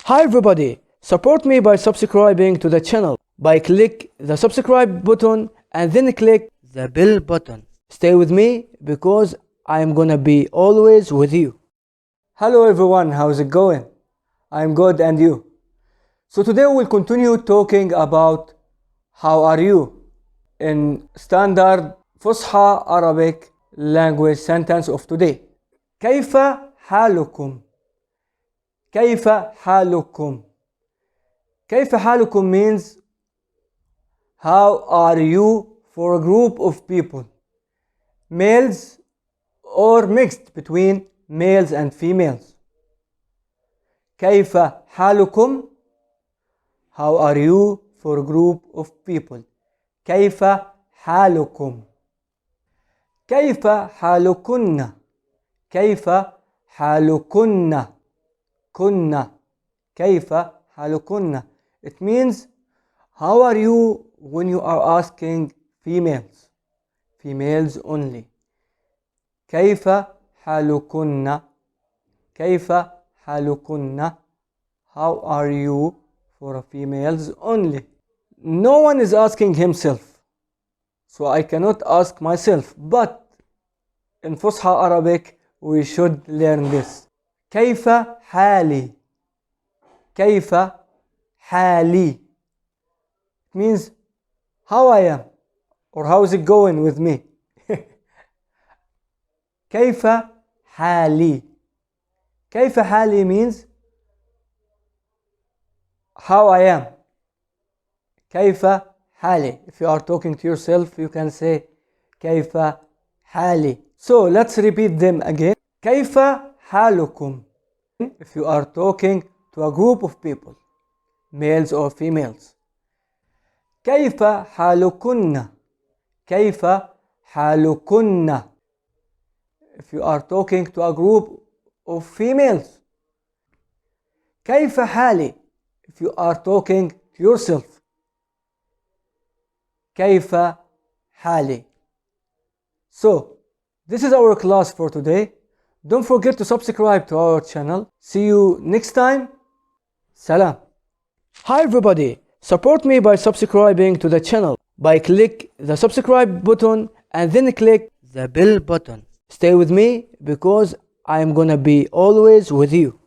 Hi everybody, support me by subscribing to the channel by click the subscribe button and then click the bell button. Stay with me because I am gonna be always with you. Hello everyone, how's it going? I'm good, and you? So today we'll continue talking about how are you in Standard Fusha Arabic language sentence of today. كيف حالكم? كيف حالكم? كيف حالكم means how are you for a group of people, males or mixed between males and females. كيف حالكم, how are you for a group of people. كيف حالكم. كيف حالكن. كيف حالكن. كنا. كيف حالكن. It means how are you when you are asking females. Females only. كيف حالكن. كيف حالكن. How are you for females only. No one is asking himself, so I cannot ask myself, but in Fusha Arabic we should learn this. كيف حالي. كيف حالي. It means how I am or how is it going with me. كيف حالي. كيف حالي means how I am. كيف حالي. If you are talking to yourself you can say كيف حالي. So let's repeat them again. كيف حالكم. If you are talking to a group of people, males or females. كيف حالكن. كيف حالكن. If you are talking to a group of females. كيف حالي. If you are talking to yourself. كيف حالي. So this is our class for today. Don't forget to subscribe to our channel. See you next time. Salam. Hi everybody, support me by subscribing to the channel by click the subscribe button and then click the bell button. Stay with me because I am gonna be always with you.